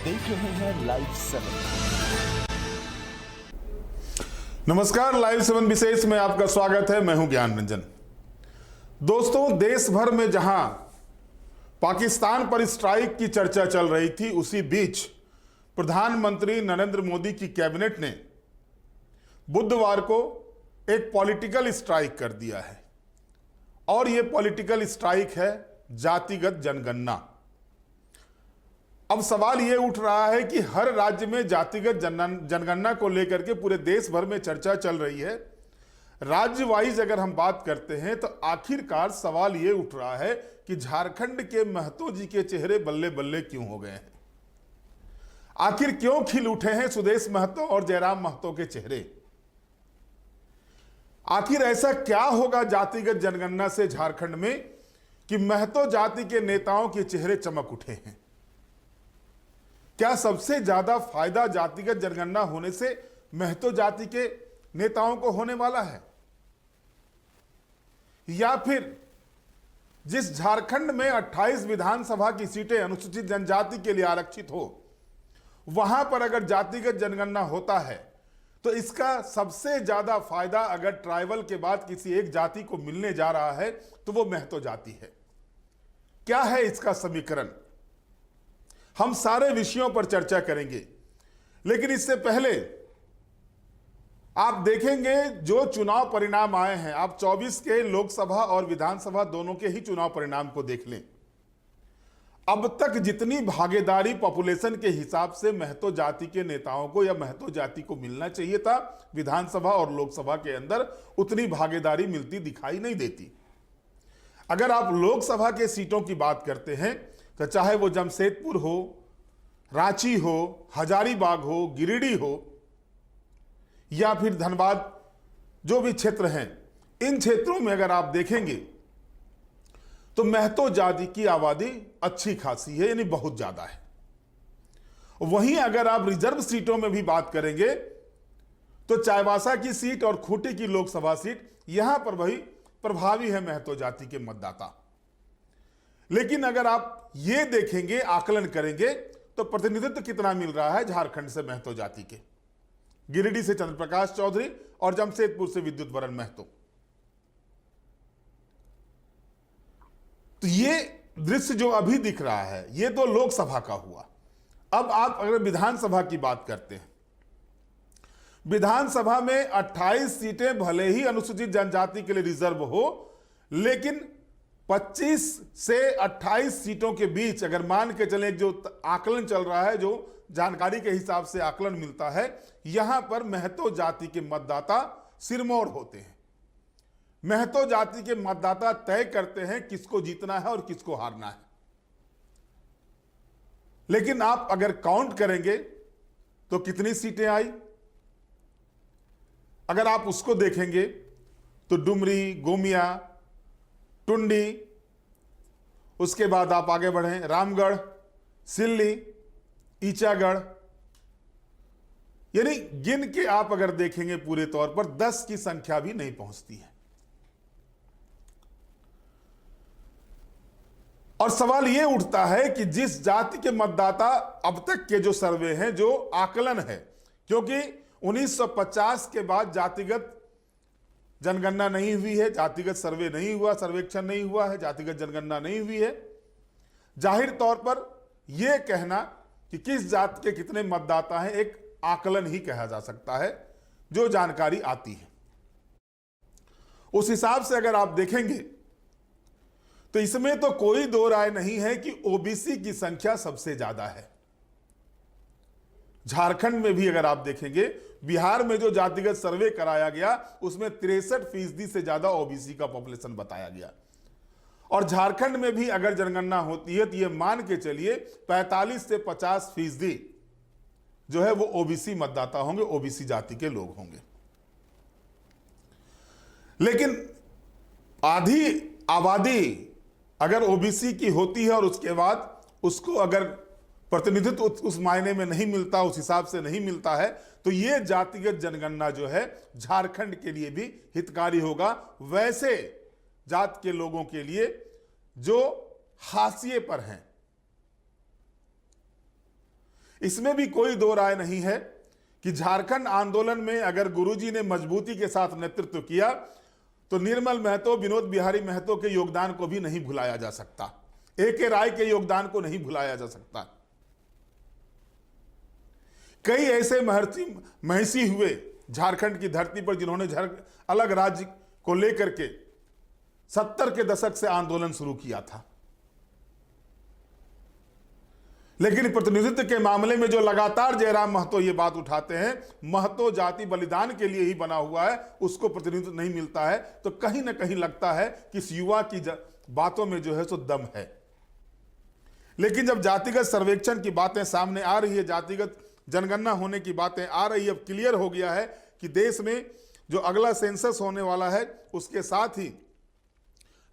देख रहे हैं लाइव 7। नमस्कार, लाइव 7 विशेष में आपका स्वागत है। मैं हूं ज्ञान रंजन। दोस्तों, देश भर में जहां पाकिस्तान पर स्ट्राइक की चर्चा चल रही थी, उसी बीच प्रधानमंत्री नरेंद्र मोदी की कैबिनेट ने बुधवार को एक पॉलिटिकल स्ट्राइक कर दिया है और यह पॉलिटिकल स्ट्राइक है जातिगत जनगणना। अब सवाल यह उठ रहा है कि हर राज्य में जातिगत जनगणना को लेकर के पूरे देश भर में चर्चा चल रही है। राज्य वाइज अगर हम बात करते हैं तो आखिरकार सवाल यह उठ रहा है कि झारखंड के महतो जी के चेहरे बल्ले बल्ले क्यों हो गए हैं। आखिर क्यों खिल उठे हैं सुदेश महतो और जयराम महतो के चेहरे। आखिर ऐसा क्या होगा जातिगत जनगणना से झारखंड में कि महतो जाति के नेताओं के चेहरे चमक उठे हैं। क्या सबसे ज्यादा फायदा जातिगत जनगणना होने से महतो जाति के नेताओं को होने वाला है, या फिर जिस झारखंड में 28 विधानसभा की सीटें अनुसूचित जनजाति के लिए आरक्षित हो, वहां पर अगर जातिगत जनगणना होता है तो इसका सबसे ज्यादा फायदा अगर ट्राइबल के बाद किसी एक जाति को मिलने जा रहा है तो वो महतो जाति है। क्या है इसका समीकरण? हम सारे विषयों पर चर्चा करेंगे, लेकिन इससे पहले आप देखेंगे जो चुनाव परिणाम आए हैं। आप 24 के लोकसभा और विधानसभा दोनों के ही चुनाव परिणाम को देख लें। अब तक जितनी भागीदारी पॉपुलेशन के हिसाब से महतो जाति के नेताओं को या महतो जाति को मिलना चाहिए था विधानसभा और लोकसभा के अंदर, उतनी भागीदारी मिलती दिखाई नहीं देती। अगर आप लोकसभा के सीटों की बात करते हैं तो चाहे वो जमशेदपुर हो, रांची हो, हजारीबाग हो, गिरिडीह हो या फिर धनबाद, जो भी क्षेत्र हैं, इन क्षेत्रों में अगर आप देखेंगे तो महतो जाति की आबादी अच्छी खासी है, यानी बहुत ज्यादा है। वहीं अगर आप रिजर्व सीटों में भी बात करेंगे तो चाईबासा की सीट और खूंटी की लोकसभा सीट, यहां पर वही प्रभावी है महतो जाति के मतदाता। लेकिन अगर आप ये देखेंगे, आकलन करेंगे, तो प्रतिनिधित्व कितना मिल रहा है झारखंड से महतो जाति के। गिरिडीह से चंद्रप्रकाश चौधरी और जमशेदपुर से विद्युत वरण महतो। तो ये दृश्य जो अभी दिख रहा है, ये तो लोकसभा का हुआ। अब आप अगर विधानसभा की बात करते हैं, विधानसभा में 28 सीटें भले ही अनुसूचित जनजाति के लिए रिजर्व हो, लेकिन 25 से 28 सीटों के बीच अगर मान के चले, जो आकलन चल रहा है, जो जानकारी के हिसाब से आकलन मिलता है, यहां पर महतो जाति के मतदाता सिरमौर होते हैं। महतो जाति के मतदाता तय करते हैं किसको जीतना है और किसको हारना है। लेकिन आप अगर काउंट करेंगे तो कितनी सीटें आई, अगर आप उसको देखेंगे तो डुमरी, गोमिया, टुंडी, उसके बाद आप आगे बढ़ें रामगढ़, सिल्ली, ईचागढ़, यानी गिन के आप अगर देखेंगे पूरे तौर पर 10 की संख्या भी नहीं पहुंचती है। और सवाल यह उठता है कि जिस जाति के मतदाता, अब तक के जो सर्वे हैं, जो आकलन है, क्योंकि 1950 के बाद जातिगत जनगणना नहीं हुई है, जातिगत सर्वे नहीं हुआ, सर्वेक्षण नहीं हुआ है, जातिगत जनगणना नहीं हुई है। जाहिर तौर पर यह कहना कि किस जाति के कितने मतदाता हैं एक आकलन ही कहा जा सकता है, जो जानकारी आती है। उस हिसाब से अगर आप देखेंगे तो इसमें तो कोई दो राय नहीं है कि ओबीसी की संख्या सबसे ज्यादा है। झारखंड में भी अगर आप देखेंगे, बिहार में जो जातिगत सर्वे कराया गया उसमें 63% से ज्यादा ओबीसी का पॉपुलेशन बताया गया। और झारखंड में भी अगर जनगणना होती है तो यह मान के चलिए 45 से 50% जो है वो ओबीसी मतदाता होंगे, ओबीसी जाति के लोग होंगे। लेकिन आधी आबादी अगर ओबीसी की होती है और उसके बाद उसको अगर प्रतिनिधित्व उस मायने में नहीं मिलता, उस हिसाब से नहीं मिलता है, तो यह जातिगत जनगणना जो है झारखंड के लिए भी हितकारी होगा, वैसे जात के लोगों के लिए जो हाशिए पर हैं। इसमें भी कोई दो राय नहीं है कि झारखंड आंदोलन में अगर गुरुजी ने मजबूती के साथ नेतृत्व किया तो निर्मल महतो, विनोद बिहारी महतो के योगदान को भी नहीं भुलाया जा सकता, ए.के. राय के योगदान को नहीं भुलाया जा सकता। कई ऐसे महर्षि हुए झारखंड की धरती पर जिन्होंने अलग राज्य को लेकर के 70 के दशक से आंदोलन शुरू किया था, लेकिन प्रतिनिधित्व के मामले में जो लगातार जयराम महतो ये बात उठाते हैं, महतो जाति बलिदान के लिए ही बना हुआ है, उसको प्रतिनिधित्व नहीं मिलता है, तो कहीं ना कहीं लगता है कि इस युवा की बातों में जो है सो दम है। लेकिन जब जातिगत सर्वेक्षण की बातें सामने आ रही है, जातिगत जनगणना होने की बातें आ रही है, अब क्लियर हो गया है कि देश में जो अगला सेंसस होने वाला है उसके साथ ही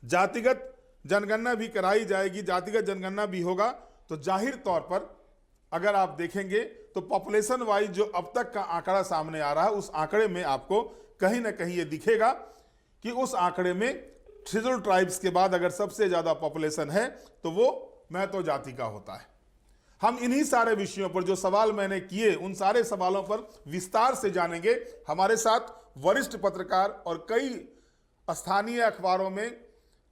जातिगत जनगणना भी कराई जाएगी। जातिगत जनगणना भी होगा तो जाहिर तौर पर अगर आप देखेंगे तो पॉपुलेशन वाइज जो अब तक का आंकड़ा सामने आ रहा है, उस आंकड़े में आपको कहीं ना कहीं ये दिखेगा कि उस आंकड़े में शेड्यूल्ड ट्राइब्स के बाद अगर सबसे ज्यादा पॉपुलेशन है तो वो महतो जाति का होता है। हम इन्हीं सारे विषयों पर जो सवाल मैंने किए, उन सारे सवालों पर विस्तार से जानेंगे। हमारे साथ वरिष्ठ पत्रकार और कई स्थानीय अखबारों में,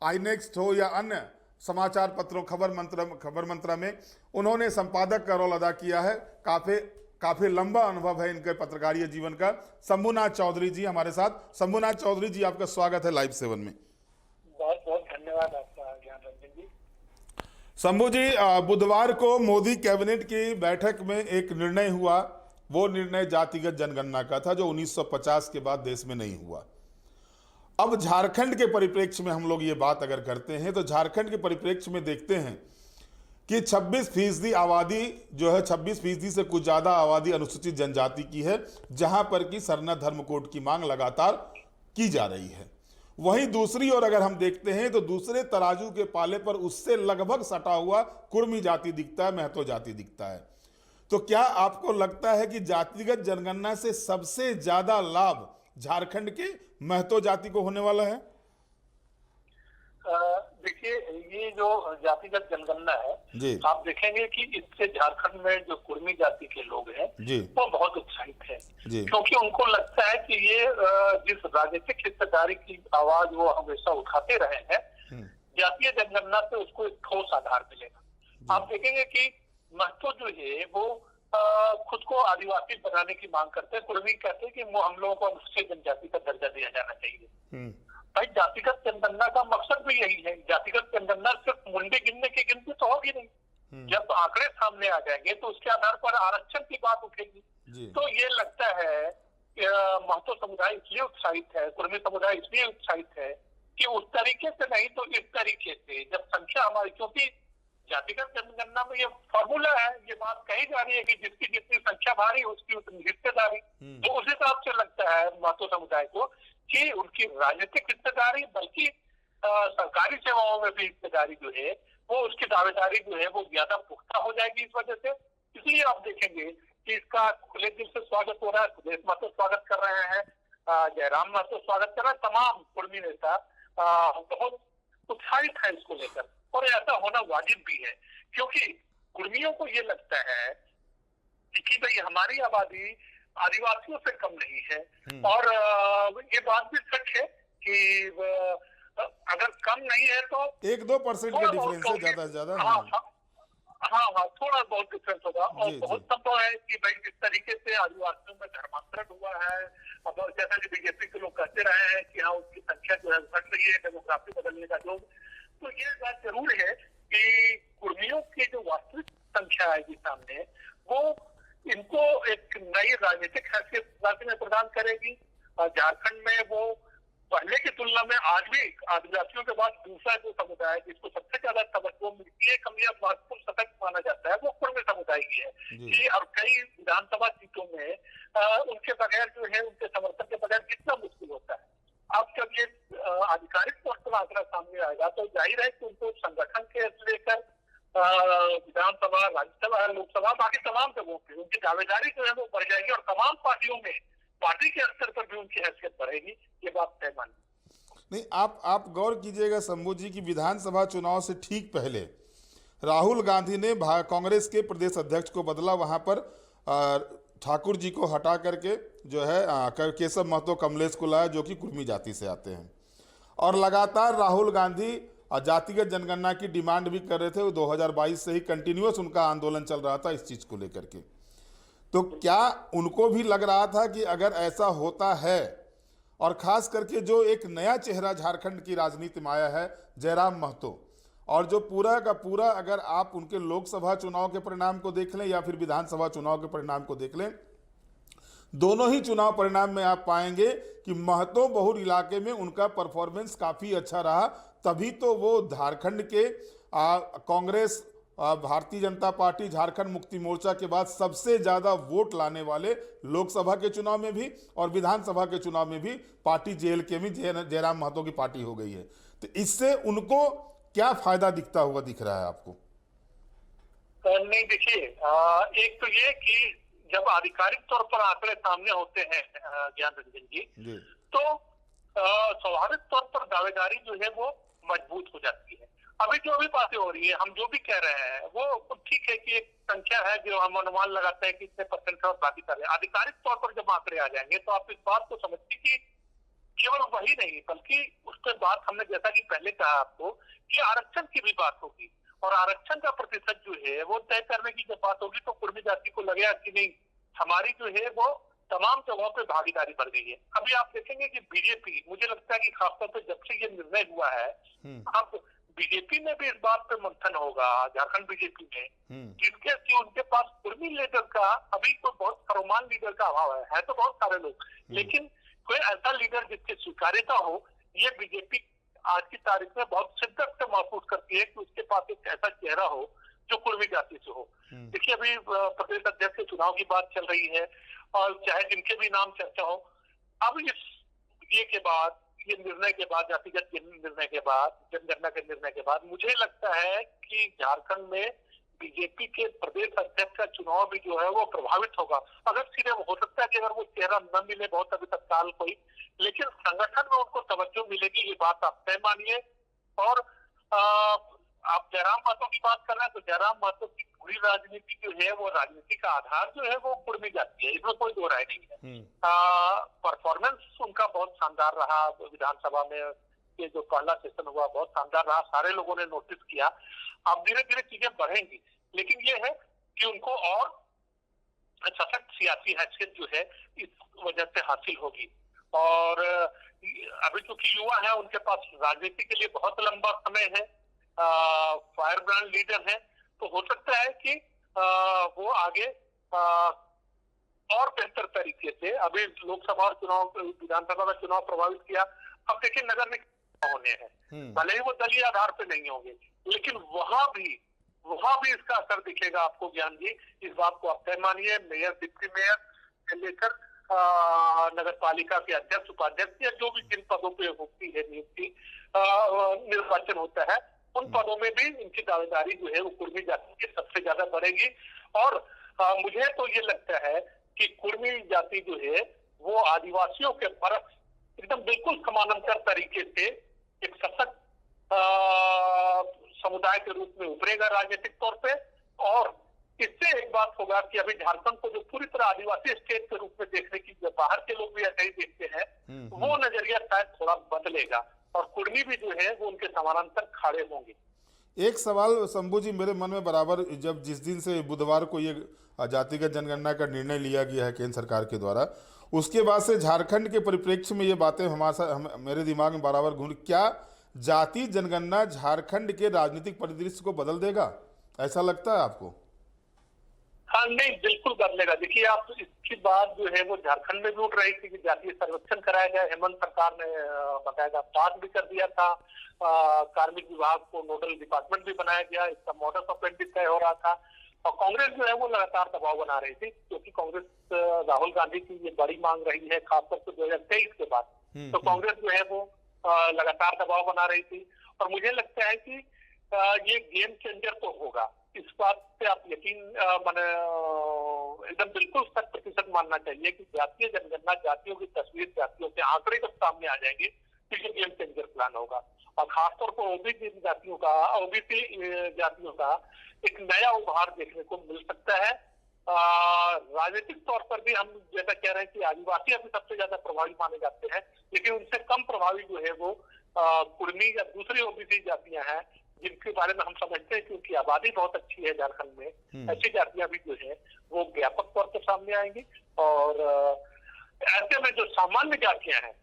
आई नेक्स्ट हो या अन्य समाचार पत्रों, खबर मंत्रा में उन्होंने संपादक का रोल अदा किया है। काफी लंबा अनुभव है इनके पत्रकारीय जीवन का। शंभुनाथ चौधरी जी हमारे साथ। शंभुनाथ चौधरी जी, आपका स्वागत है लाइव 7 में। बहुत बहुत धन्यवाद आपका ज्ञान रंजन जी। शंभू जी, बुधवार को मोदी कैबिनेट की बैठक में एक निर्णय हुआ, वो निर्णय जातिगत जनगणना का था जो 1950 के बाद देश में नहीं हुआ। अब झारखंड के परिप्रेक्ष्य में हम लोग ये बात अगर करते हैं तो झारखंड के परिप्रेक्ष्य में देखते हैं कि 26% आबादी जो है, 26% से कुछ ज्यादा आबादी अनुसूचित जनजाति की है, जहां पर कि सरना धर्म कोड की मांग लगातार की जा रही है। वहीं दूसरी ओर अगर हम देखते हैं तो दूसरे तराजू के पाले पर उससे लगभग सटा हुआ कुर्मी जाति दिखता है, महतो जाति दिखता है। तो क्या आपको लगता है कि जातिगत जनगणना से सबसे ज्यादा लाभ झारखंड के महतो जाति को होने वाला है? देखिए, ये जो जातिगत जनगणना है, आप देखेंगे कि इससे झारखंड में जो कुर्मी जाति के लोग हैं वो बहुत उत्साहित है, क्योंकि उनको लगता है कि ये जिस राजनीतिक हिस्सेदारी की आवाज वो हमेशा उठाते रहे हैं, जातीय जनगणना से उसको एक ठोस आधार मिलेगा। आप देखेंगे कि महतो जो है वो खुद को आदिवासी बनाने की मांग करते हैं। कुर्मी कहते हैं कि हम लोगों को अनुसूचित जनजाति का दर्जा दिया जाना चाहिए। भाई, जातिगत जनगणना का मकसद भी यही है। जातिगत जनगणना सिर्फ मुंडे गिनने की गिनती तो होगी नहीं। जब आंकड़े सामने आ जाएंगे तो उसके आधार पर आरक्षण की बात उठेगी। तो ये लगता है महतो समुदाय इसलिए उत्साहित है, कुर्मी समुदाय इसलिए उत्साहित है कि उस तरीके से नहीं तो इस तरीके से जब संख्या हमारी, क्योंकि जातिगत जनगणना में ये फॉर्मूला है, ये बात कही जा रही है कि जिसकी जितनी संख्या भारी उसकी उतनी हिस्सेदारी। तो उस हिसाब से लगता है महतो समुदाय को कि उनकी राजनीतिक हिस्सेदारी, बल्कि सरकारी सेवाओं में भी हिस्सेदारी जो है वो, उसकी दावेदारी जो है वो ज्यादा पुख्ता हो जाएगी इस वजह से। इसलिए आप देखेंगे कि इसका खुले दिल से स्वागत हो रहा है। सुदेश महतो स्वागत कर रहे हैं, जयराम महतो स्वागत कर रहे हैं, तमाम कुर्मी नेता बहुत उत्साहित है इसको लेकर। और ऐसा होना वाजिब भी है, क्योंकि कुर्मियों को ये लगता है कि भाई हमारी आबादी आदिवासियों से कम नहीं है। और ये बात भी सच है कि अगर कम नहीं है तो 1-2% का डिफरेंस है, ज्यादा से ज्यादा। हाँ, थोड़ा बहुत डिफरेंस होगा। और बहुत संभव है कि भाई जिस तरीके से आदिवासियों में धर्मांतरण हुआ है, अब जैसा कि बीजेपी के लोग कहते रहे हैं कि हाँ उसकी संख्या जो है घट रही है, डेमोग्राफी बदलने का जो, तो ये बात जरूर है कि कुर्मियों की जो वास्तविक संख्या आएगी सामने, वो इनको एक नई राजनीतिक हैसियत राज्य में प्रदान करेगी। झारखंड में वो पहले की तुलना में आज भी आदिवासियों के बाद दूसरा जो समुदाय जिसको सबसे ज्यादा तवज्जो मिलती है, कमियां महत्वपूर्ण सतत माना जाता है, वो कुर्मी समुदाय की है। कि और कई विधानसभा सीटों में उनके बगैर जो है, उनके समर्थन के बगैर कितना मुश्किल होता है। अब जब ये आधिकारिक तौर पर आंकड़ा सामने आएगा तो जाहिर है कि उनको संगठन के लेकर विधानसभा, राज्यसभा, लोकसभा, बाकी तमाम जगहों पे उनकी दावेदारी जो है वो बढ़ जाएगी और तमाम पार्टियों में पार्टी के स्तर पर भी उनकी हैसियत बढ़ेगी। ये बात तय मानी। नहीं, आप गौर कीजिएगा शंभू जी की विधानसभा चुनाव से ठीक पहले राहुल गांधी ने कांग्रेस के प्रदेश अध्यक्ष को बदला, वहां पर ठाकुर जी को हटा करके जो है केशव महतो कमलेश को लाया, जो कि कुर्मी जाति से आते हैं। और लगातार राहुल गांधी जातिगत जनगणना की डिमांड भी कर रहे थे। 2022 से ही कंटिन्यूअस उनका आंदोलन चल रहा था इस चीज को लेकर के। तो क्या उनको भी लग रहा था कि अगर ऐसा होता है, और खास करके जो एक नया चेहरा झारखंड की राजनीति में आया है जयराम महतो, और जो पूरा का पूरा अगर आप उनके लोकसभा चुनाव के परिणाम को देख लें या फिर विधानसभा चुनाव के परिणाम को देख लें, दोनों ही चुनाव परिणाम में आप पाएंगे कि महतो बहुल इलाके में उनका परफॉर्मेंस काफी अच्छा रहा। तभी तो वो झारखंड के कांग्रेस, भारतीय जनता पार्टी, झारखंड मुक्ति मोर्चा के बाद सबसे ज्यादा वोट लाने वाले लोकसभा के चुनाव में भी और विधानसभा के चुनाव में भी पार्टी जेएलके में जयराम महतो की पार्टी हो गई है। तो इससे उनको क्या फायदा दिखता हुआ दिख रहा है आपको? नहीं, देखिए, एक तो ये कि जब आधिकारिक तौर पर आंकड़े सामने होते हैं ज्ञान रंजन जी, तो स्वाभाविक तौर पर दावेदारी जो है वो मजबूत हो जाती है। अभी जो भी बातें हो रही है, हम जो भी कह रहे हैं वो ठीक है कि एक संख्या है जो हम अनुमान लगाते हैं कि इतने परसेंट और बाकी कर रहे हैं। आधिकारिक तौर पर जब आंकड़े आ जाएंगे तो आप इस बात को समझिए कि केवल वही नहीं बल्कि उसके बाद हमने जैसा कि पहले कहा आपको कि आरक्षण की भी बात होगी, और आरक्षण का प्रतिशत जो है वो तय करने की जब बात होगी तो कुर्मी जाति को लगेगा कि नहीं, हमारी जो है वो तमाम जगहों पे भागीदारी बढ़ गई है। अभी आप देखेंगे कि बीजेपी, मुझे लगता है कि खासतौर पर जब से ये निर्णय हुआ है, अब बीजेपी में भी इस बात पे मंथन होगा, झारखंड बीजेपी में, जिसके कि उनके पास कुर्मी लीडर का अभी कोई बहुत फरोमान लीडर का अभाव है तो बहुत सारे लोग, लेकिन कोई ऐसा लीडर जिसकी स्वीकार्यता हो, ये बीजेपी आज की तारीख में बहुत शिद्दत से महसूस करती है कि उसके पास एक ऐसा चेहरा हो जो कुर्मी जाति से हो। देखिए, अभी प्रदेश अध्यक्ष के चुनाव की बात चल रही है और चाहे जिनके भी नाम चर्चा हो, अब ये निर्णय के बाद, जातिगत निर्णय के बाद, जनगणना के निर्णय के बाद, मुझे लगता है कि झारखंड में बीजेपी के प्रदेश अध्यक्ष का चुनाव भी जो है वो प्रभावित होगा। अगर सीधे हो सकता है कि अगर वो चेहरा न मिले बहुत अभी तक साल कोई, लेकिन संगठन में उनको तवज्जो मिलेगी, ये बात आप तय मानिए। और आप जयराम महतो की बात कर रहे हैं तो जयराम महतो की पूरी राजनीति जो है वो राजनीति का आधार जो है वो कुर्मी जाती है, इसमें कोई दो राय नहीं है। परफॉर्मेंस उनका बहुत शानदार रहा, विधानसभा में ये जो पहला सेशन हुआ बहुत शानदार रहा, सारे लोगों ने नोटिस किया। अब धीरे धीरे चीजें बढ़ेंगी, लेकिन ये है कि उनको और सशक्त सियासी हैसियत जो है इस वजह से हासिल होगी। और अभी चूंकि युवा है, उनके पास राजनीति के लिए बहुत लंबा समय है, फायर ब्रांड लीडर है, तो हो सकता है कि वो आगे और बेहतर तरीके से, अभी लोकसभा चुनाव, विधानसभा का चुनाव प्रभावित किया, अब देखिए नगर निकाय होने हैं, भले ही वो दलीय आधार पे नहीं होंगे, लेकिन वहां भी इसका असर दिखेगा आपको ज्ञान जी। इस बात को आप तय मानिए। मेयर, डिप्टी मेयर से लेकर नगर पालिका के अध्यक्ष, उपाध्यक्ष या जो भी जिन पदों पे होती है नियुक्ति, निर्वाचन होता है, उन पदों में भी इनकी दावेदारी जो है वो कुर्मी जाति की सबसे ज्यादा बढ़ेगी। और मुझे तो ये लगता है कि कुर्मी जाति जो है वो आदिवासियों के बरस एकदम बिल्कुल समानांतर तरीके से एक सशक्त समुदाय के रूप में उभरेगा राजनीतिक तौर पे। और इससे एक बात होगा कि अभी झारखंड को जो पूरी तरह आदिवासी स्टेट के रूप में देखने की, जो बाहर के लोग भी ऐसा ही देखते हैं, वो नजरिया शायद थोड़ा बदलेगा और कुर्मी भी जो है वो उनके समानांतर खड़े होंगे। एक सवाल शंभू जी मेरे मन में बराबर, जब जिस दिन से बुधवार को ये जातिगत जनगणना का निर्णय लिया गया है केंद्र सरकार के द्वारा, उसके बाद से झारखंड के परिप्रेक्ष्य में ये बातें मेरे दिमाग में बराबर घूम, क्या जाति जनगणना झारखंड के राजनीतिक परिदृश्य को बदल देगा, ऐसा लगता है आपको? हाँ, नहीं, बिल्कुल बदलेगा। देखिए, आप इसकी बात जो है वो झारखंड में भी उठ रही थी कि जातीय सर्वेक्षण कराया गया, हेमंत सरकार ने बकायदा पास भी कर दिया था, कार्मिक विभाग को नोडल डिपार्टमेंट भी बनाया गया, इसका मॉडल ऑपरेंडी तय हो रहा था। और कांग्रेस जो है वो लगातार दबाव बना रही थी, क्योंकि कांग्रेस राहुल गांधी की ये बड़ी मांग रही है, खासतौर से 2023 के बाद। तो कांग्रेस जो है वो लगातार दबाव बना रही थी, और मुझे लगता है कि ये गेम चेंजर तो होगा। इस बात पे आप यकीन माने एकदम बिल्कुल 100% मानना चाहिए कि जातीय जनगणना, जातियों की तस्वीर, जातियों के आंकड़े जब सामने आ जाएंगे तो ये गेम चेंजर प्लान होगा। और खासतौर पर ओबीसी जातियों का एक नया उभार देखने को मिल सकता है। राजनीतिक तौर पर भी हम जैसा कह रहे हैं कि आदिवासी अभी सबसे ज्यादा प्रभावी माने जाते हैं, लेकिन उनसे कम प्रभावी जो है वो कुर्मी या दूसरी ओबीसी जातियां हैं, जिनके बारे में हम समझते हैं क्योंकि आबादी बहुत अच्छी है झारखंड में। ऐसी जातियां भी जो है वो व्यापक तौर पर सामने आएंगी। और ऐसे में जो सामान्य जातियां हैं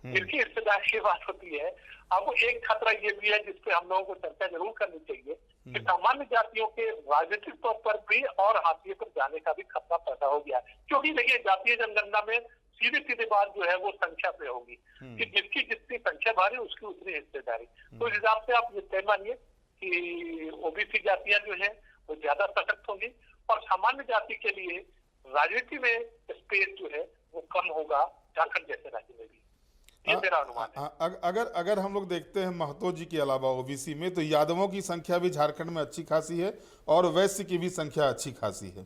जिनकी हिस्सेदारी की बात होती है, अब एक खतरा ये भी है जिसपे हम लोगों को चर्चा जरूर करनी चाहिए कि सामान्य जातियों के राजनीतिक तौर पर भी और हाशिए पर जाने का भी खतरा पैदा हो गया है। क्योंकि देखिए जातीय जनगणना में सीधी सीधी बात जो है वो संख्या पे होगी कि जिसकी जितनी संख्या भारी उसकी उतनी हिस्सेदारी। तो इस हिसाब से आप ये तय मानिए कि ओबीसी जातियां जो है वो ज्यादा सशक्त होंगी और सामान्य जाति के लिए राजनीति में स्पेस जो है वो कम होगा झारखंड जैसे राज्य में भी। ये मेरा अनुमान है। अगर हम लोग देखते हैं महतो जी के अलावा ओबीसी में, तो यादवों की संख्या भी झारखंड में अच्छी खासी है और वैश्य की भी संख्या अच्छी खासी है।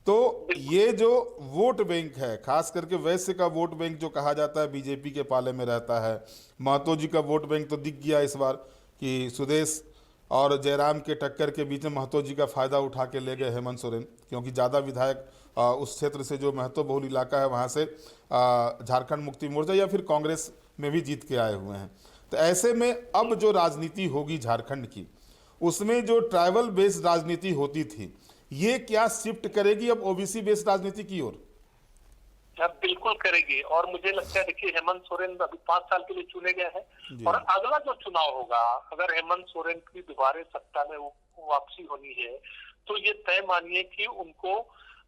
तो ये जो वोट बैंक है, खास करके वैश्य का वोट बैंक जो कहा जाता है बीजेपी के पाले में रहता है, महतो जी का वोट बैंक तो दिख गया इस बार कि सुदेश और जयराम के टक्कर के बीच में महतो जी का फायदा उठा के ले गए हेमंत सोरेन, क्योंकि ज़्यादा विधायक उस क्षेत्र से जो महतो बहुल इलाका है वहाँ से झारखंड मुक्ति मोर्चा या फिर कांग्रेस में भी जीत के आए हुए हैं। तो ऐसे में अब जो राजनीति होगी झारखंड की, उसमें जो ट्राइबल बेस्ड राजनीति होती थी, ये क्या शिफ्ट करेगी अब ओबीसी बेस्ड राजनीति की ओर? बिल्कुल करेगी। और मुझे लगता है देखिए हेमंत सोरेन अभी 5 साल के लिए चुने गए हैं और अगला जो चुनाव होगा, अगर हेमंत सोरेन की दोबारा सत्ता में वापसी होनी है तो ये तय मानिए कि उनको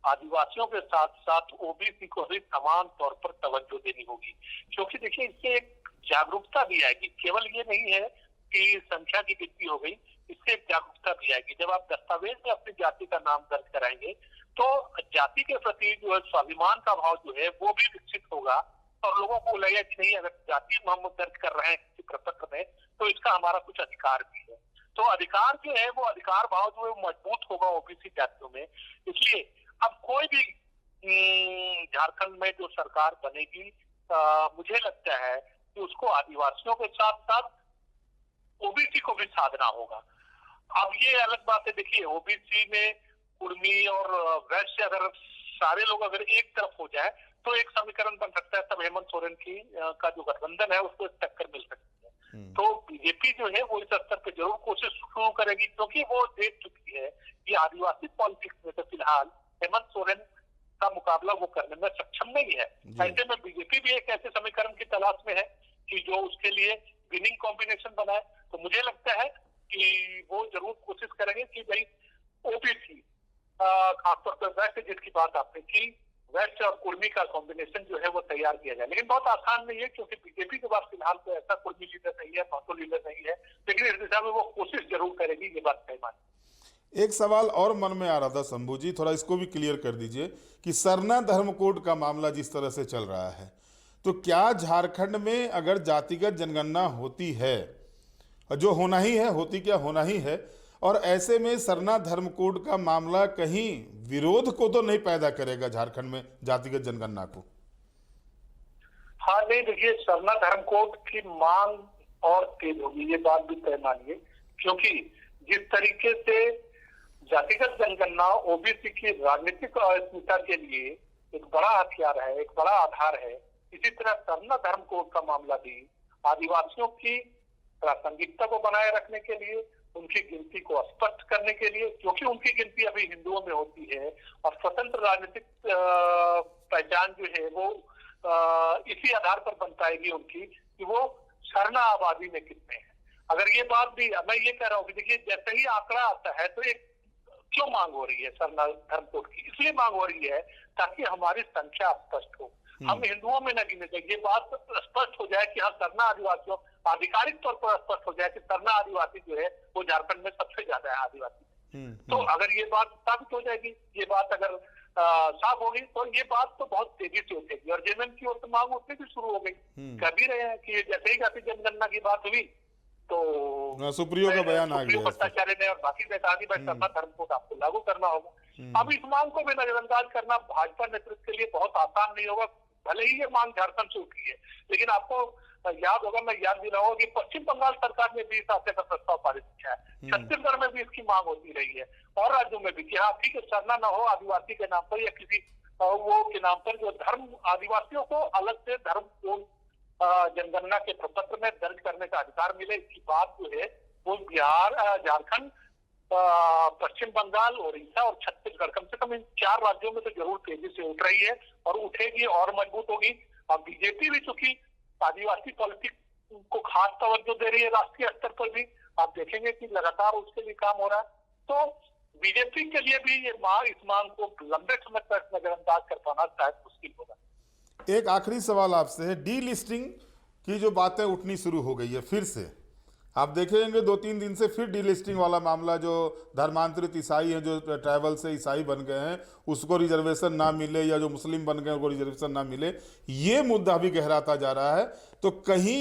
आदिवासियों के साथ साथ ओबीसी को भी समान तौर पर तवज्जो देनी होगी। क्योंकि देखिए इससे एक जागरूकता भी आएगी, केवल ये नहीं है कि संख्या की गिनती हो गई, इससे एक जागरूकता भी आएगी। जब आप दस्तावेज में अपनी जाति का नाम दर्ज कराएंगे तो जाति के प्रति जो है स्वाभिमान का भाव जो है वो भी विकसित होगा और लोगों को लगेगा कि नहीं, अगर जाति हम दर्ज कर रहे हैं किसी प्रपत्र में तो इसका हमारा कुछ अधिकार भी है। तो अधिकार जो है वो अधिकार भाव जो है मजबूत होगा ओबीसी जातियों में। इसलिए अब कोई भी झारखंड में जो सरकार बनेगी, मुझे लगता है कि उसको आदिवासियों के साथ साथ ओबीसी को भी साधना होगा। अब ये अलग बात है, देखिए ओबीसी में कुर्मी और वैश्य अगर सारे लोग अगर एक तरफ हो जाए तो एक समीकरण बन सकता है, तब हेमंत सोरेन की का जो गठबंधन है उसको टक्कर मिल सकती है। तो बीजेपी जो है वो इस स्तर पर जरूर कोशिश शुरू करेगी, क्योंकि वो देख चुकी है कि आदिवासी पॉलिटिक्स में तो फिलहाल हेमंत सोरेन का मुकाबला वो करने में सक्षम नहीं है। ऐसे में बीजेपी भी एक ऐसे समीकरण की तलाश में है कि जो उसके लिए विनिंग कॉम्बिनेशन बनाए। तो मुझे लगता है कि वो जरूर कोशिश करेंगे कि भाई ओबीसी खासतौर पर वैश्य जिसकी बात आपने की, वैश्य और कुर्मी का कॉम्बिनेशन जो है वो तैयार किया जाए। लेकिन बहुत आसान नहीं है क्योंकि बीजेपी के पास फिलहाल तो ऐसा कुर्मी लीडर नहीं है, महतो लीडर नहीं है, लेकिन इस दिशा में वो कोशिश जरूर करेगी, ये बात तय मानी। एक सवाल और मन में आ रहा था शंभू जी, थोड़ा इसको भी क्लियर कर दीजिए कि सरना धर्म कोड का मामला जिस तरह से चल रहा है, तो क्या झारखंड में अगर जातिगत जनगणना होती है, जो होना ही है, होती क्या होना ही है, और ऐसे में सरना धर्म कोड का मामला कहीं विरोध को तो नहीं पैदा करेगा झारखंड में जातिगत जनगणना को? हाँ नहीं, देखिए सरना धर्म कोड की मांग और तेज होगी, ये बात भी तय मानिए, क्योंकि जिस तरीके से जातिगत जनगणना ओबीसी की राजनीतिक अस्मिता के लिए एक बड़ा हथियार है, एक बड़ा आधार है, इसी तरह सरना धर्म कोड का मामला भी आदिवासियों की प्रासंगिकता को बनाए रखने के लिए, उनकी गिनती को स्पष्ट करने के लिए, क्योंकि उनकी गिनती अभी हिंदुओं में होती है और स्वतंत्र राजनीतिक पहचान जो है वो इसी आधार पर बन पाएगी उनकी कि वो सरना आबादी में कितने हैं। अगर ये बात भी मैं ये कह रहा हूँ कि देखिए जैसे ही आंकड़ा आता है तो एक क्यों मांग हो रही है सरना धर्म कोड की, इसलिए मांग हो रही है ताकि हमारी संख्या स्पष्ट हो, हम हिंदुओं में न गिने जाए, ये बात स्पष्ट हो जाए कि हाँ सरना आदिवासियों, आधिकारिक तौर पर स्पष्ट हो जाए कि सरना आदिवासी जो है वो झारखंड में सबसे ज्यादा है आदिवासी। तो अगर ये बात साबित हो जाएगी, ये बात अगर साफ होगी तो ये बात तो बहुत तेजी से उठेगी और जेएमएम की ओर से मांग उठनी भी शुरू हो गई। कर भी रहे हैं कि जैसे ही जाति जनगणना की बात हुई तो सुप्रियो का बयान आ गया, भट्टाचार्य ने और बाकी ने कहा कि भाई सरना धर्म कोड आपको लागू करना होगा। अब इस मांग को भी नजरअंदाज करना भाजपा नेतृत्व के लिए बहुत आसान नहीं होगा, भले ही ये मांग झारखंड से उठी है, लेकिन आपको याद होगा, मैं याद दिलाऊंगा कि पश्चिम बंगाल सरकार ने भी इस आशय का प्रस्ताव पारित किया है। छत्तीसगढ़ में भी इसकी मांग होती रही है और राज्यों में भी कि हाँ ठीक है, सरना न हो, आदिवासी के नाम पर या किसी वो के नाम पर जो धर्म, आदिवासियों को अलग से धर्म जनगणना के प्रपत्र में दर्ज करने का अधिकार मिले। इसकी बात जो है वो बिहार, झारखंड, पश्चिम बंगाल, ओडिशा और छत्तीसगढ़, कम से कम इन 4 राज्यों में तो जरूर तेजी से उठ रही है और उठेगी और मजबूत होगी। अब बीजेपी भी चूंकि आदिवासी पॉलिटिक्स को खास तवज्जो दे रही है राष्ट्रीय स्तर पर भी, आप देखेंगे कि लगातार उसके लिए काम हो रहा है। तो बीजेपी के लिए भी ये इस मांग को लंबे समय तक नजरअंदाज कर पाना शायद मुश्किल होगा। एक आखिरी सवाल आपसे है, डी लिस्टिंग की जो बातें उठनी शुरू हो गई है फिर से, आप देखेंगे 2-3 दिन से फिर डी लिस्टिंग वाला मामला, जो धर्मांतरित ईसाई हैं, जो ट्राइबल से ईसाई बन गए हैं, उसको रिजर्वेशन ना मिले, या जो मुस्लिम बन गए उनको रिजर्वेशन ना मिले, ये मुद्दा भी गहराता जा रहा है। तो कहीं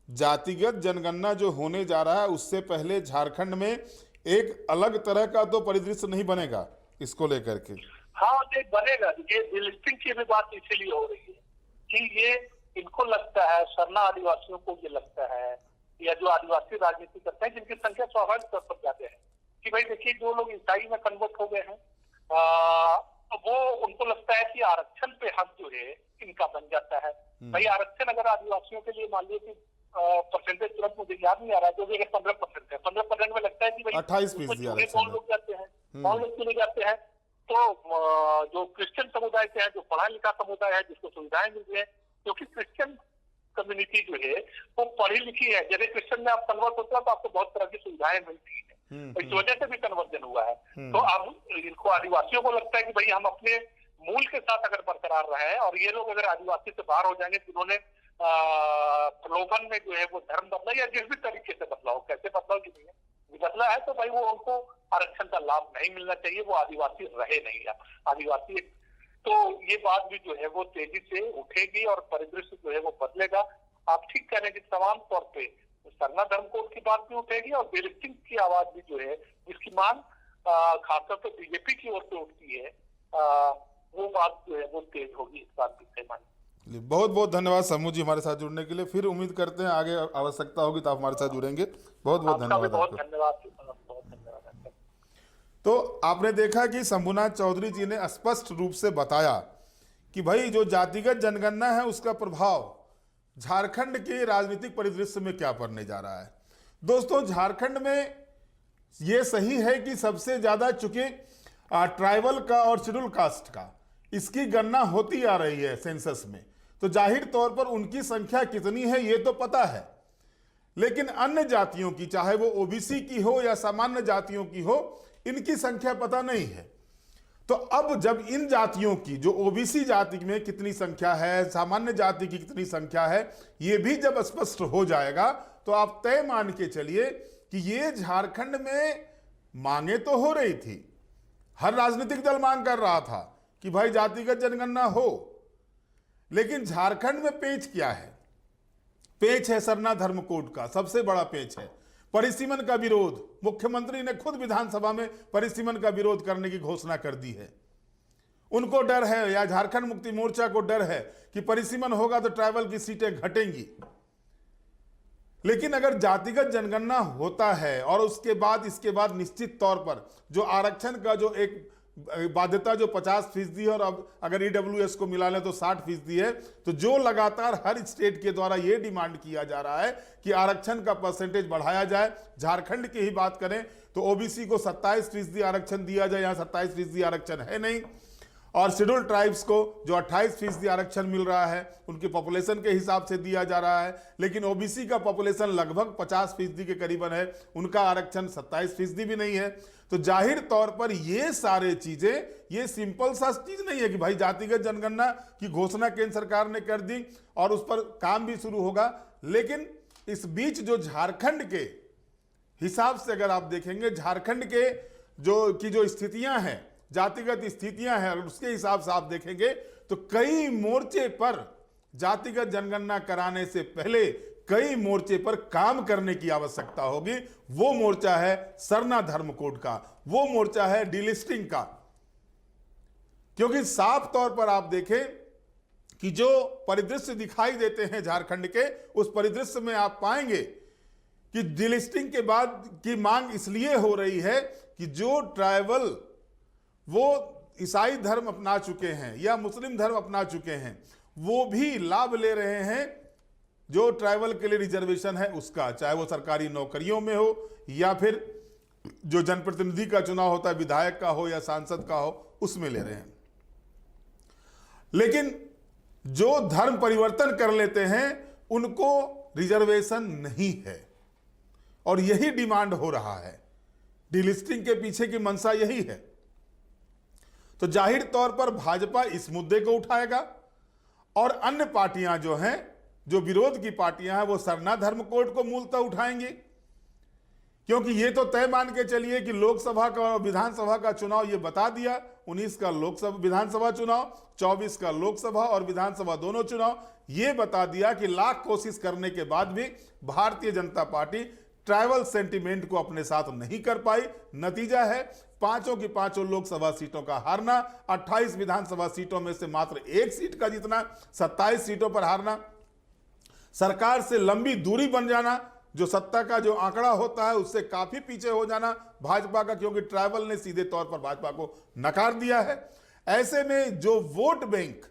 जातिगत जनगणना जो होने जा रहा है उससे पहले झारखंड में एक अलग तरह का तो परिदृश्य नहीं बनेगा इसको लेकर के? हाँ, एक बनेगा। ये डी लिस्टिंग की भी बात इसीलिए हो रही है कि ये इनको लगता है, सरना आदिवासियों को ये लगता है, या जो आदिवासी राजनीति करते हैं जिनकी संख्या स्वाभाविक तौर पर ज्यादा है, कि भाई देखिए जो लोग ईसाई में कन्वर्ट हो गए हैं वो उनको लगता है कि आरक्षण पे हक जो है इनका बन जाता है। भाई आरक्षण अगर आदिवासियों के लिए मान लीजिए कि परसेंटेज तुरंत मुझे याद नहीं आ रहा है, जो भी 15% है, 15% में लगता है कि भाई 28% कौन लोग जाते हैं, कौन लोग चले जाते हैं। तो जो क्रिश्चियन समुदाय से है, जो पढ़ा लिखा समुदाय है, जिसको सुविधाएं मिल रही है, क्योंकि क्रिश्चियन कम्युनिटी जो है वो पढ़ी लिखी है, जैसे क्रिश्चियन में आप कन्वर्ट होते हो तो आपको बहुत तरह की सुविधाएं मिलती है, इस वजह से भी कन्वर्जन हुआ है। तो अब इनको आदिवासियों को लगता है कि भाई हम अपने मूल के साथ अगर बरकरार रहे, और ये लोग अगर आदिवासी से बाहर हो जाएंगे, जिन्होंने प्रलोभन में जो है वो धर्म बदला, या जिस भी तरीके से बदला हो, कैसे बदला हो कि नहीं बदला है, तो भाई वो उनको आरक्षण का लाभ नहीं मिलना चाहिए, वो आदिवासी रहे नहीं है आदिवासी। तो ये बात भी जो है वो तेजी से उठेगी और परिदृश्य जो है वो बदलेगा। आप ठीक कह रहे हैं कि तमाम तौर पे सरना धर्म कोड की बात भी उठेगी और डी लिस्टिंग की आवाज भी जो है, जिसकी मांग खासतौर पर बीजेपी की ओर से उठती है, वो बात जो है वो तेज होगी, इस बात की सहमति। बहुत बहुत धन्यवाद समूह जी हमारे साथ जुड़ने के लिए। फिर उम्मीद करते हैं आगे आवश्यकता होगी तो आप हमारे साथ जुड़ेंगे। बहुत बहुत धन्यवाद। बहुत धन्यवाद। तो आपने देखा कि शंभुनाथ चौधरी जी ने स्पष्ट रूप से बताया कि भाई जो जातिगत जनगणना है उसका प्रभाव झारखंड के राजनीतिक परिदृश्य में क्या पड़ने जा रहा है। दोस्तों, झारखंड में ये सही है कि सबसे ज्यादा चूंकि ट्राइबल का और शेड्यूल कास्ट का इसकी गणना होती आ रही है सेंसस में, तो जाहिर तौर पर उनकी संख्या कितनी है ये तो पता है, लेकिन अन्य जातियों की, चाहे वो ओबीसी की हो या सामान्य जातियों की हो, इनकी संख्या पता नहीं है। तो अब जब इन जातियों की, जो ओबीसी जाति में कितनी संख्या है, सामान्य जाति की कितनी संख्या है, ये भी जब स्पष्ट हो जाएगा तो आप तय मान के चलिए कि ये झारखंड में मांगे तो हो रही थी, हर राजनीतिक दल मांग कर रहा था कि भाई जातिगत जनगणना हो, लेकिन झारखंड में पेच क्या है? पेच है सरना धर्म कोड का, सबसे बड़ा पेच है परिसीमन का विरोध। मुख्यमंत्री ने खुद विधानसभा में परिसीमन का विरोध करने की घोषणा कर दी है। उनको डर है, या झारखंड मुक्ति मोर्चा को डर है कि परिसीमन होगा तो ट्राइबल की सीटें घटेंगी। लेकिन अगर जातिगत जनगणना होता है और उसके बाद, इसके बाद निश्चित तौर पर जो आरक्षण का जो एक बाध्यता जो 50% है, और अब अगर ईडब्ल्यूएस को मिला लें तो 60% है, तो जो लगातार हर स्टेट के द्वारा यह डिमांड किया जा रहा है कि आरक्षण का परसेंटेज बढ़ाया जाए। झारखंड की ही बात करें तो ओबीसी को 27% आरक्षण दिया जाए, यहां 27% आरक्षण है नहीं, और शेड्यूल ट्राइब्स को जो 28% आरक्षण मिल रहा है उनकी पॉपुलेशन के हिसाब से दिया जा रहा है, लेकिन ओबीसी का पॉपुलेशन लगभग 50% के करीबन है, उनका आरक्षण 27% भी नहीं है। तो जाहिर तौर पर ये सारे चीजें, ये सिंपल सा चीज नहीं है कि भाई जातिगत जनगणना की घोषणा केंद्र सरकार ने कर दी और उस पर काम भी शुरू होगा, लेकिन इस बीच जो झारखंड के हिसाब से अगर आप देखेंगे, झारखंड के जो स्थितियां हैं, जातिगत स्थितियां हैं, उसके हिसाब से आप देखेंगे तो कई मोर्चे पर जातिगत जनगणना कराने से पहले कई मोर्चे पर काम करने की आवश्यकता होगी। वो मोर्चा है सरना धर्म कोड का, वो मोर्चा है डीलिस्टिंग का, क्योंकि साफ तौर पर आप देखें कि जो परिदृश्य दिखाई देते हैं झारखंड के, उस परिदृश्य में आप पाएंगे कि डिलिस्टिंग के बाद की मांग इसलिए हो रही है कि जो ट्राइबल वो ईसाई धर्म अपना चुके हैं या मुस्लिम धर्म अपना चुके हैं, वो भी लाभ ले रहे हैं जो ट्राइबल के लिए रिजर्वेशन है उसका, चाहे वो सरकारी नौकरियों में हो या फिर जो जनप्रतिनिधि का चुनाव होता है, विधायक का हो या सांसद का हो, उसमें ले रहे हैं। लेकिन जो धर्म परिवर्तन कर लेते हैं उनको रिजर्वेशन नहीं है, और यही डिमांड हो रहा है। डिलिस्टिंग के पीछे की मंशा यही है। तो जाहिर तौर पर भाजपा इस मुद्दे को उठाएगा और अन्य पार्टियां जो हैं, जो विरोध की पार्टियां हैं, वो सरना धर्म कोड को मूलतः उठाएंगे, क्योंकि ये तो तय मान के चलिए कि लोकसभा का और विधानसभा का चुनाव ये बता दिया, 19 का लोकसभा विधानसभा चुनाव, 24 का लोकसभा और विधानसभा दोनों चुनाव, ये बता दिया कि लाख कोशिश करने के बाद भी Bharatiya Janata party tribal sentiment को अपने साथ नहीं कर पाई। नतीजा है पांचों की पांचों लोकसभा सीटों का हारना, 28 विधानसभा सीटों में से मात्र 1 सीट का जीतना, 27 सीटों पर हारना, सरकार से लंबी दूरी बन जाना, जो सत्ता का जो आंकड़ा होता है उससे काफी पीछे हो जाना भाजपा का, क्योंकि ट्राइबल ने सीधे तौर पर भाजपा को नकार दिया है। ऐसे में जो वोट बैंक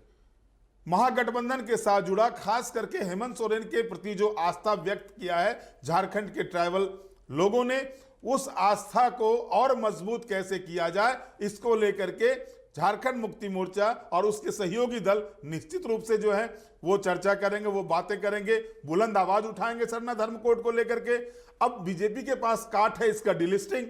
महागठबंधन के साथ जुड़ा, खास करके हेमंत सोरेन के प्रति जो आस्था व्यक्त किया है झारखंड के ट्राइबल लोगों ने, उस आस्था को और मजबूत कैसे किया जाए, इसको लेकर के झारखंड मुक्ति मोर्चा और उसके सहयोगी दल निश्चित रूप से जो है वो चर्चा करेंगे, वो बातें करेंगे, बुलंद आवाज उठाएंगे सरना धर्म कोड को लेकर के। अब बीजेपी के पास काट है इसका डिलिस्टिंग,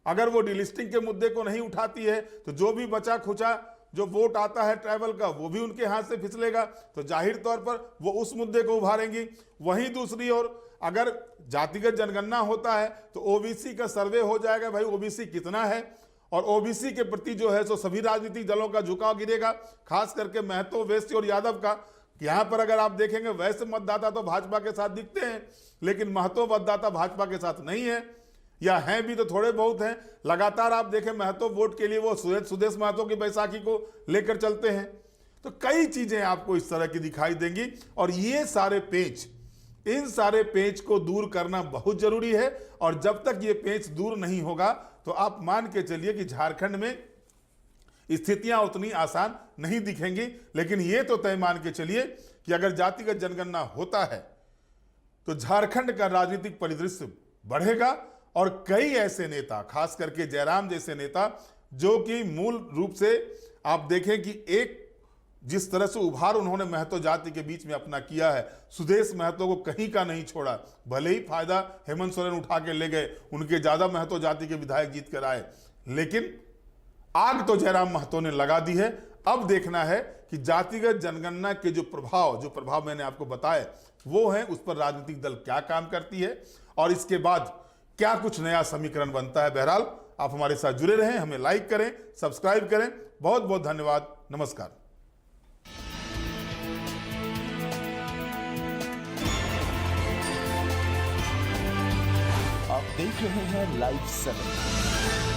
अगर वो डिलिस्टिंग के मुद्दे को नहीं उठाती है तो जो भी बचा खुचा जो वोट आता है ट्राइबल का वो भी उनके हाथ से फिसलेगा, तो जाहिर तौर पर वो उस मुद्दे को उभारेंगी। वहीं दूसरी ओर अगर जातिगत जनगणना होता है तो ओबीसी का सर्वे हो जाएगा, भाई ओबीसी कितना है, और ओबीसी के प्रति जो है सो सभी राजनीतिक दलों का झुकाव गिरेगा, खास करके महतो, वैश्य और यादव का। यहां पर अगर आप देखेंगे वैश्य मतदाता तो भाजपा के साथ दिखते हैं, लेकिन महतो मतदाता भाजपा के साथ नहीं है, या हैं भी तो थोड़े बहुत हैं। लगातार आप देखें महतो वोट के लिए वो सुदेश महतो की बैसाखी को लेकर चलते हैं। तो कई चीजें आपको इस तरह की दिखाई देंगी, और ये सारे पेच, इन सारे पेच को दूर करना बहुत जरूरी है। और जब तक ये पेच दूर नहीं होगा तो आप मान के चलिए कि झारखंड में स्थितियां उतनी आसान नहीं दिखेंगी। लेकिन ये तो तय मान के चलिए कि अगर जातिगत जनगणना होता है तो झारखंड का राजनीतिक परिदृश्य बढ़ेगा, और कई ऐसे नेता, खास करके जयराम जैसे नेता, जो कि मूल रूप से आप देखें कि एक जिस तरह से उभार उन्होंने महतो जाति के बीच में अपना किया है, सुदेश महतो को कहीं का नहीं छोड़ा, भले ही फायदा हेमंत सोरेन उठा के ले गए, उनके ज्यादा महतो जाति के विधायक जीत कर आए, लेकिन आग तो जयराम महतो ने लगा दी है। अब देखना है कि जातिगत जनगणना के जो प्रभाव मैंने आपको बताए वो है, उस पर राजनीतिक दल क्या काम करती है और इसके बाद क्या कुछ नया समीकरण बनता है। बहरहाल आप हमारे साथ जुड़े रहें, हमें लाइक करें, सब्सक्राइब करें। बहुत बहुत धन्यवाद। नमस्कार। आप देख रहे हैं लाइव 7।